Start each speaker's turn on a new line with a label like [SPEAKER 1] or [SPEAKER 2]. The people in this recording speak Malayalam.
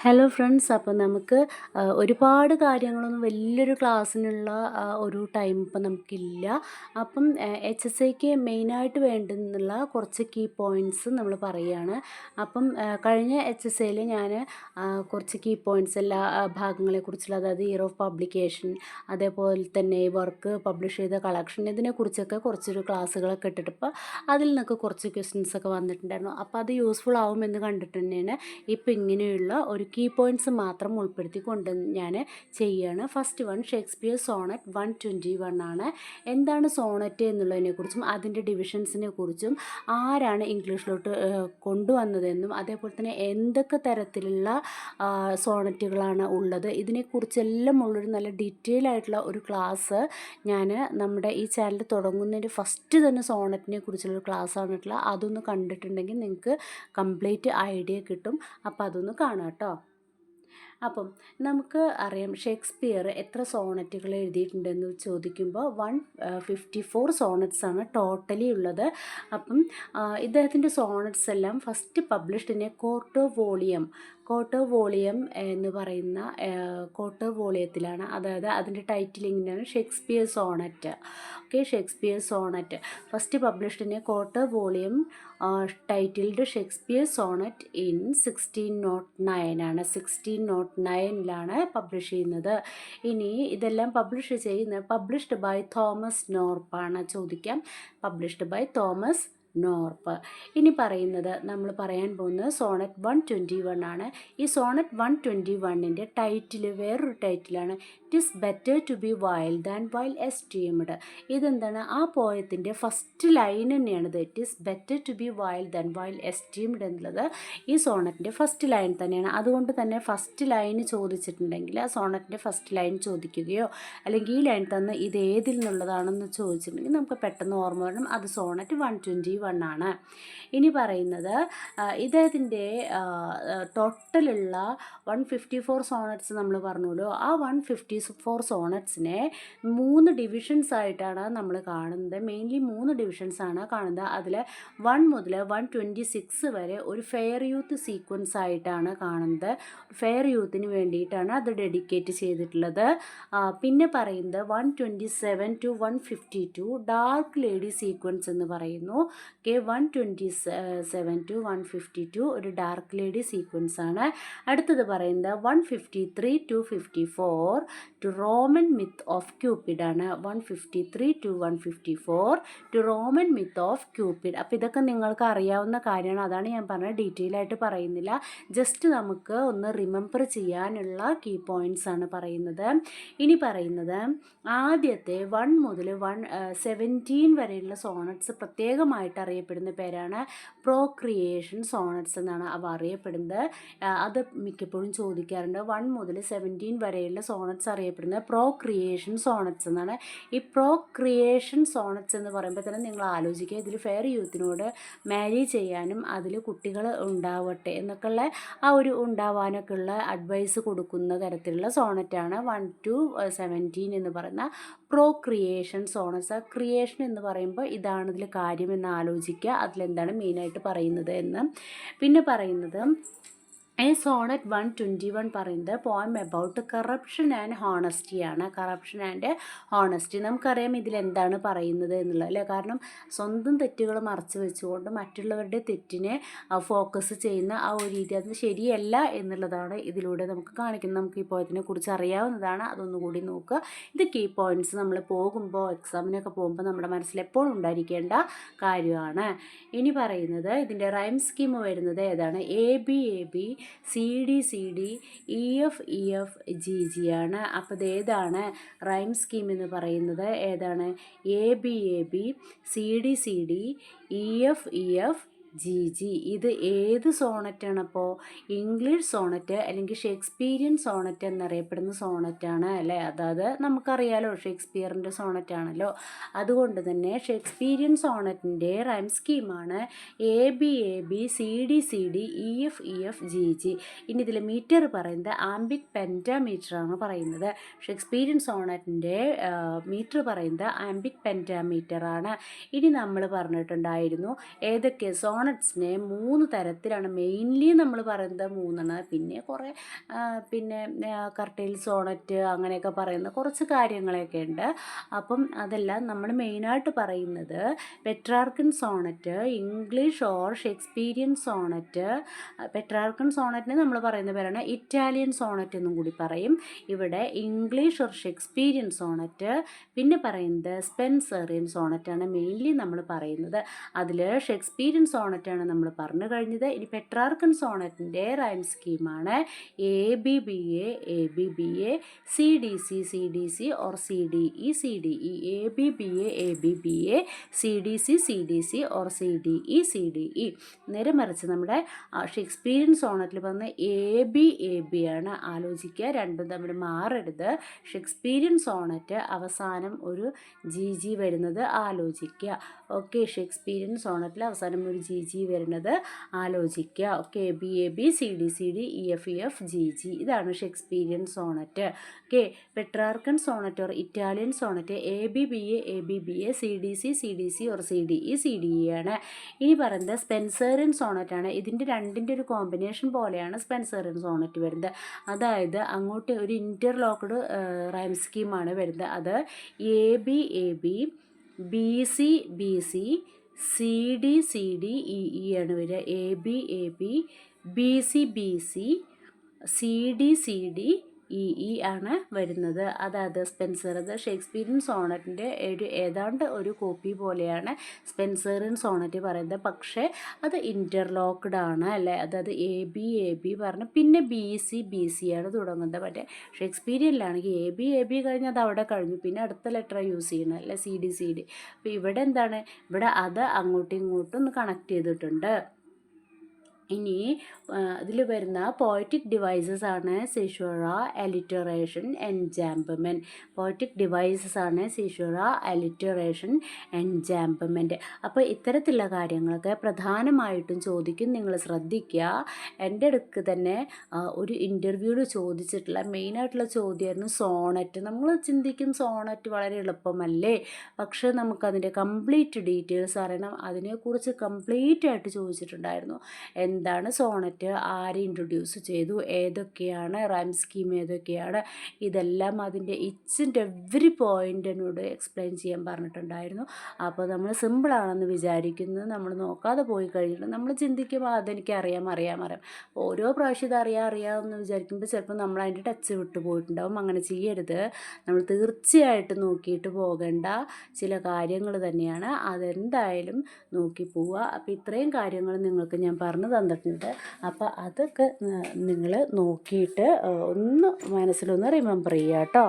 [SPEAKER 1] ഹലോ ഫ്രണ്ട്സ്, അപ്പോൾ നമുക്ക് ഒരുപാട് കാര്യങ്ങളൊന്നും വലിയൊരു ക്ലാസ്സിനുള്ള ഒരു ടൈം ഇപ്പം നമുക്കില്ല. അപ്പം HSIക്ക് മെയിനായിട്ട് വേണ്ടുന്നുള്ള കുറച്ച് കീ പോയിൻറ്റ്സ് നമ്മൾ പറയുകയാണ്. അപ്പം കഴിഞ്ഞ HSIയിൽ ഞാൻ കുറച്ച് കീ പോയിൻറ്റ്സ് എല്ലാ ഭാഗങ്ങളെക്കുറിച്ചുള്ള, അതായത് ഇയർ ഓഫ് പബ്ലിക്കേഷൻ, അതേപോലെ തന്നെ വർക്ക് പബ്ലിഷ് ചെയ്ത കളക്ഷൻ, ഇതിനെക്കുറിച്ചൊക്കെ കുറച്ചൊരു ക്ലാസ്സുകളൊക്കെ ഇട്ടിട്ടിപ്പോൾ അതിൽ നിന്നൊക്കെ കുറച്ച് ക്വസ്റ്റ്യൻസൊക്കെ വന്നിട്ടുണ്ടായിരുന്നു. അപ്പോൾ അത് യൂസ്ഫുൾ ആവുമെന്ന് കണ്ടിട്ട് തന്നെയാണ് ഇപ്പം ഇങ്ങനെയുള്ള ഒരു കീ പോയിൻറ്റ്സ് മാത്രം ഉൾപ്പെടുത്തിക്കൊണ്ട് ഞാൻ ചെയ്യുകയാണ്. ഫസ്റ്റ് വൺ, ഷേക്സ്പിയർ സോണറ്റ് 121 ആണ്. എന്താണ് സോണറ്റ് എന്നുള്ളതിനെക്കുറിച്ചും അതിൻ്റെ ഡിവിഷൻസിനെ കുറിച്ചും ആരാണ് ഇംഗ്ലീഷിലോട്ട് കൊണ്ടുവന്നതെന്നും അതേപോലെ തന്നെ എന്തൊക്കെ തരത്തിലുള്ള സോണറ്റുകളാണ് ഉള്ളത്, ഇതിനെക്കുറിച്ചെല്ലാം ഉള്ളൊരു നല്ല ഡീറ്റെയിൽ ആയിട്ടുള്ള ഒരു ക്ലാസ് ഞാൻ നമ്മുടെ ഈ ചാനൽ തുടങ്ങുന്നതിൻ്റെ ഫസ്റ്റ് തന്നെ സോണറ്റിനെ കുറിച്ചുള്ളൊരു ക്ലാസ്സാണ് ഇട്ടുള്ളത്. അതൊന്ന് കണ്ടിട്ടുണ്ടെങ്കിൽ നിങ്ങൾക്ക് കംപ്ലീറ്റ് ഐഡിയ കിട്ടും. അപ്പോൾ അതൊന്ന് കാണാം കേട്ടോ. അപ്പം നമുക്ക് അറിയാം, ഷേക്സ്പിയർ എത്ര സോണറ്റുകൾ എഴുതിയിട്ടുണ്ടെന്ന് ചോദിക്കുമ്പോൾ 154 സോണറ്റ്സ് ആണ് ടോട്ടലി ഉള്ളത്. അപ്പം ഇദ്ദേഹത്തിൻ്റെ സോണറ്റ്സ് എല്ലാം first published in a quarto volume എന്ന് പറയുന്ന ക്വാർട്ടോ വോളിയത്തിലാണ്. അതായത് അതിൻ്റെ ടൈറ്റിൽ ഇങ്ങനെയാണ്, Shakespeare sonnet. Okay, Shakespeare sonnet first published in a quarto volume titled Shakespeare sonnet in 1609 ആണ്. 1609ലാണ് പബ്ലിഷ് ചെയ്യുന്നത്. ഇനി ഇതെല്ലാം പബ്ലിഷ്ഡ് ബൈ തോമസ് നോർപ്പാണ്. ചോദിക്കാം, പബ്ലിഷ്ഡ് ബൈ തോമസ് നോർപ്പ്. ഇനി പറയുന്നത്, നമ്മൾ പറയാൻ പോകുന്നത് സോണറ്റ് 121 ആണ്. ഈ സോണറ്റ് 121ൻ്റെ ടൈറ്റിൽ വേറൊരു ടൈറ്റിലാണ്, it is better to be vile than vile esteemed. ഇതെന്താണ്, ആ പോയത്തിൻ്റെ ഫസ്റ്റ് ലൈൻ തന്നെയാണിത്. It is better to be vile than vile esteemed എന്നുള്ളത് ഈ സോണറ്റിൻ്റെ ഫസ്റ്റ് ലൈൻ തന്നെയാണ്. അതുകൊണ്ട് തന്നെ ഫസ്റ്റ് ലൈൻ ചോദിച്ചിട്ടുണ്ടെങ്കിൽ ആ സോണറ്റിൻ്റെ ഫസ്റ്റ് ലൈൻ ചോദിക്കുകയോ അല്ലെങ്കിൽ ഈ ലൈൻ തന്ന് ഇത് ഏതിൽ നിന്നുള്ളതാണെന്ന് ചോദിച്ചിട്ടുണ്ടെങ്കിൽ നമുക്ക് പെട്ടെന്ന് ഓർമ്മ വരണം, അത് സോണറ്റ് 121 ആണ്. ഇനി പറയുന്നത്, ഇദ്ദേഹത്തിൻ്റെ ടോട്ടലുള്ള 154 സോണറ്റ്സ് നമ്മൾ പറഞ്ഞല്ലോ. ആ 154 സോണറ്റ്സിനെ 3 ഡിവിഷൻസ് ആയിട്ടാണ് നമ്മൾ കാണുന്നത്. മെയിൻലി 3 ഡിവിഷൻസ് ആണ് കാണുന്നത്. അതിൽ 1 മുതൽ 126 വരെ ഒരു ഫെയർ യൂത്ത് സീക്വൻസ് ആയിട്ടാണ് കാണുന്നത്. ഫെയർ യൂത്തിന് വേണ്ടിയിട്ടാണ് അത് ഡെഡിക്കേറ്റ് ചെയ്തിട്ടുള്ളത്. പിന്നെ പറയുന്നത് 127 to 152 ഡാർക്ക് ലേഡി സീക്വൻസ് എന്ന് പറയുന്നു. 127 to 152 ഒരു ഡാർക്ക് ലേഡി സീക്വൻസ് ആണ്. അടുത്തത് പറയുന്നത് 153 to 54 to Roman myth of Cupid ആണ്. 153 to 154 to Roman myth of Cupid. അപ്പോൾ ഇതൊക്കെ നിങ്ങൾക്ക് അറിയാവുന്ന കാര്യമാണ്, അതാണ് ഞാൻ പറഞ്ഞത്, ഡീറ്റെയിൽ ആയിട്ട് പറയുന്നില്ല. ജസ്റ്റ് നമുക്ക് ഒന്ന് റിമെമ്പർ ചെയ്യാനുള്ള കീ പോയിൻറ്റ്സ് ആണ് പറയുന്നത്. ഇനി പറയുന്നത്, ആദ്യത്തെ 1 മുതൽ 117 വരെയുള്ള സോണറ്റ്സ് പ്രത്യേകമായിട്ട് അറിയപ്പെടുന്ന പേരാണ് പ്രോക്രിയേഷൻ സോണറ്റ്സ് എന്നാണ് അവ അറിയപ്പെടുന്നത്. അത് മിക്കപ്പോഴും ചോദിക്കാറുണ്ട്. 1 മുതൽ 17 വരെയുള്ള സോണറ്റ്സ് അറിയപ്പെടുന്നത് പ്രോക്രിയേഷൻ സോണറ്റ്സ് എന്നാണ്. ഈ പ്രോക്രിയേഷൻ സോണറ്റ്സ് എന്ന് പറയുമ്പോൾ തന്നെ നിങ്ങൾ ആലോചിക്കുക, ഇതിൽ ഫെയർ യൂത്തിനോട് മാരി ചെയ്യാനും അതിൽ കുട്ടികൾ ഉണ്ടാവട്ടെ എന്നൊക്കെയുള്ള ആ ഒരു ഉണ്ടാവാനൊക്കെ ഉള്ള അഡ്വൈസ് കൊടുക്കുന്ന തരത്തിലുള്ള സോണറ്റാണ് 1 to 17 എന്ന് പറയുന്ന പ്രോക്രിയേഷൻ സോണറ്റ്സ്. ആ ക്രിയേഷൻ എന്ന് പറയുമ്പോൾ ഇതാണ് ഇതിൽ കാര്യമെന്ന് ആലോചിക്കുക, അതിലെന്താണ് മെയിനായിട്ട് പറയുന്നത് എന്ന്. പിന്നെ പറയുന്നത്, സോണറ്റ് 121 പറയുന്നത് poem about corruption and honesty ആണ്. കറപ്ഷൻ ആൻഡ് ഹോണസ്റ്റി നമുക്കറിയാം ഇതിലെന്താണ് പറയുന്നത് എന്നുള്ളത് അല്ലേ. കാരണം സ്വന്തം തെറ്റുകൾ മറച്ചു വെച്ചുകൊണ്ട് മറ്റുള്ളവരുടെ തെറ്റിനെ ഫോക്കസ് ചെയ്യുന്ന ആ ഒരു രീതി, അത് ശരിയല്ല എന്നുള്ളതാണ് ഇതിലൂടെ നമുക്ക് കാണിക്കുന്നത്. നമുക്ക് ഈ പോയത്തിനെ കുറിച്ച് അറിയാവുന്നതാണ്, അതൊന്നുകൂടി നോക്കുക. ഇത് കീ പോയിൻറ്റ്സ് നമ്മൾ പോകുമ്പോൾ, എക്സാമിനൊക്കെ പോകുമ്പോൾ നമ്മുടെ മനസ്സിൽ എപ്പോഴും ഉണ്ടായിരിക്കേണ്ട കാര്യമാണ്. ഇനി പറയുന്നത്, ഇതിൻ്റെ റൈം സ്കീം വരുന്നത് ഏതാണ്, ABAB CD EF GG ആണ്. അപ്പോൾ ഇത് ഏതാണ് റൈം സ്കീം എന്ന് പറയുന്നത്, ഏതാണ്, ABAB CD EF GG. ഇത് ഏത് സോണറ്റാണ്? അപ്പോൾ ഇംഗ്ലീഷ് സോണറ്റ് അല്ലെങ്കിൽ ഷേക്സ്പീരിയൻ സോണറ്റ് എന്നറിയപ്പെടുന്ന സോണറ്റാണ് അല്ലേ. അതായത് നമുക്കറിയാലോ ഷേക്സ്പിയറിൻ്റെ സോണറ്റാണല്ലോ. അതുകൊണ്ട് തന്നെ ഷേക്സ്പീരിയൻ സോണറ്റിൻ്റെ റൈം സ്കീമാണ് ABAB CD EF GG. ഇനി ഇതിൽ മീറ്റർ പറയുന്നത് ആംബിക് പെൻറ്റാമീറ്റർ ആണ് പറയുന്നത്. ഷേക്സ്പീരിയൻ സോണറ്റിൻ്റെ മീറ്റർ പറയുന്നത് ആംബിക് പെൻറ്റാമീറ്റർ ആണ്. ഇനി നമ്മൾ പറഞ്ഞിട്ടുണ്ടായിരുന്നു ഏതൊക്കെ സോണറ്റ് സോണറ്റ്സിനെ 3 തരത്തിലാണ് മെയിൻലി നമ്മൾ പറയുന്നത് 3 പിന്നെ കുറേ പിന്നെ കർട്ടൈൽ സോണറ്റ് അങ്ങനെയൊക്കെ പറയുന്ന കുറച്ച് കാര്യങ്ങളൊക്കെ ഉണ്ട്. അപ്പം അതെല്ലാം നമ്മൾ മെയിനായിട്ട് പറയുന്നത് Petrarchan sonnet, English or Shakespearean sonnet. Petrarchan സോണറ്റിന് നമ്മൾ പറയുന്ന പേരാണ് ഇറ്റാലിയൻ സോണറ്റ് എന്നും കൂടി പറയും. ഇവിടെ ഇംഗ്ലീഷ് ഓർ ഷേക്സ്പീരിയൻ സോണറ്റ്, പിന്നെ പറയുന്നത് സ്പെൻസറിയൻ സോണറ്റാണ് മെയിൻലി നമ്മൾ പറയുന്നത്. അതിൽ ഷേക്സ്പീരിയൻ സോണറ്റാണ് നമ്മൾ പറഞ്ഞു കഴിഞ്ഞത്. ഇനി പെട്രാർക്കൻ സോണറ്റിൻ്റെ റൈം സ്കീമാണ് ABBA ABBA, CDC CDC or CDE CDE, ABBA ABBA, CDC CDC or CDE CDE. നേരെ മറിച്ച് നമ്മുടെ ഷേക്സ്പീരിയൻ സോണറ്റിൽ പറഞ്ഞ AB ആണ്. ആലോചിക്കുക, രണ്ടും തമ്മിൽ മാറരുത്. ഷേക്സ്പീരിയൻ സോണറ്റ് അവസാനം ഒരു GG വരുന്നത് ആലോചിക്കുക. ഓക്കെ, ഷേക്സ്പീരിയൻ സോണറ്റിൽ അവസാനം ഒരു GG വരുന്നത് ആലോചിക്കുക. Okay, ABAB CDCD EFEF GG, ഇതാണ് Shakespearean sonnet. Okay, Petrarchan sonnet or Italian sonnet ABBA ABBA, CDC CDC or CDE CDE ആണ്. ഇനി പറയുന്നത് സ്പെൻസറിയൻ സോണറ്റാണ്. ഇതിൻ്റെ രണ്ടിൻ്റെ ഒരു കോമ്പിനേഷൻ പോലെയാണ് സ്പെൻസറിയൻ സോണറ്റ് വരുന്നത്. അതായത് അങ്ങോട്ട് ഒരു ഇൻ്റർലോക്ക്ഡ് റൈം സ്കീമാണ് വരുന്നത്. അത് ABAB, BC BC, CD CD EE ആണ് വരിക. ABAB, BC BC, CD CD EE ആണ് വരുന്നത്. അതായത് സ്പെൻസർ, അത് ഷേക്സ്പീരിയൻ സോണറ്റിൻ്റെ ഏതാണ്ട് ഒരു കോപ്പി പോലെയാണ് സ്പെൻസറിയൻ സോണറ്റ് പറയുന്നത്. പക്ഷേ അത് ഇൻ്റർലോക്ക്ഡ് ആണ് അല്ലേ. അതായത് ABAB പറഞ്ഞ് പിന്നെ BC BC ആണ് തുടങ്ങുന്നത്. മറ്റേ ഷേക്സ്പീരിയനിലാണെങ്കിൽ ABAB കഴിഞ്ഞാൽ അത് അവിടെ കഴിഞ്ഞു, പിന്നെ അടുത്ത ലെറ്റർ യൂസ് ചെയ്യണം അല്ലേ, CD CD. അപ്പോൾ ഇവിടെ എന്താണ്, ഇവിടെ അത് അങ്ങോട്ടും ഇങ്ങോട്ടും ഒന്ന് കണക്ട് ചെയ്തിട്ടുണ്ട്. ഇനി ഇതിൽ വരുന്ന പോയറ്റിക് ഡിവൈസസ് ആണ് സിഷുറ, അലിറ്ററേഷൻ, എൻജാംപ്മെൻറ്റ്. പോയറ്റിക് ഡിവൈസസ് ആണ് സിഷുറ, അലിറ്ററേഷൻ, എൻജാംപ്മെൻറ്റ്. അപ്പോൾ ഇത്തരത്തിലുള്ള കാര്യങ്ങളൊക്കെ പ്രധാനമായിട്ടും ചോദിക്കും, നിങ്ങൾ ശ്രദ്ധിക്കുക. എൻ്റെ അടുക്ക് തന്നെ ഒരു ഇൻ്റർവ്യൂവിൽ ചോദിച്ചിട്ടുള്ള മെയിനായിട്ടുള്ള ചോദ്യമായിരുന്നു സോണറ്റ്. നമ്മൾ ചിന്തിക്കും സോണറ്റ് വളരെ എളുപ്പമല്ലേ, പക്ഷേ നമുക്കതിൻ്റെ കംപ്ലീറ്റ് ഡീറ്റെയിൽസ് അറിയണം. അതിനെക്കുറിച്ച് കംപ്ലീറ്റ് ആയിട്ട് ചോദിച്ചിട്ടുണ്ടായിരുന്നു. എന്താണ് സോണറ്റ്, ആര് ഇൻട്രൊഡ്യൂസ് ചെയ്തു, ഏതൊക്കെയാണ് റൈം സ്കീം, ഏതൊക്കെയാണ്, ഇതെല്ലാം അതിൻ്റെ ഈച്ച് ആൻഡ് എവറി പോയിൻ്റ് എന്നോട് എക്സ്പ്ലെയിൻ ചെയ്യാൻ പറഞ്ഞിട്ടുണ്ടായിരുന്നു. അപ്പോൾ നമ്മൾ സിമ്പിളാണെന്ന് വിചാരിക്കുന്നത് നമ്മൾ നോക്കാതെ പോയി കഴിഞ്ഞിട്ട് നമ്മൾ ചിന്തിക്കുമ്പോൾ അതെനിക്ക് അറിയാം. ഓരോ പ്രാവശ്യം ഇത് അറിയാമെന്ന് വിചാരിക്കുമ്പോൾ ചിലപ്പോൾ നമ്മൾ അതിൻ്റെ ടച്ച് വിട്ടു പോയിട്ടുണ്ടാവും. അങ്ങനെ ചെയ്യരുത്. നമ്മൾ തീർച്ചയായിട്ടും നോക്കിയിട്ട് പോകേണ്ട ചില കാര്യങ്ങൾ തന്നെയാണ്. അതെന്തായാലും നോക്കി പോവുക. അപ്പോൾ ഇത്രയും കാര്യങ്ങൾ നിങ്ങൾക്ക് ഞാൻ പറഞ്ഞു തന്നിട്ടുണ്ട്. അപ്പോൾ അതൊക്കെ നിങ്ങൾ നോക്കിയിട്ട് ഒന്ന് മനസ്സിലൊന്ന് റിമെമ്പർ ചെയ്യുക കേട്ടോ.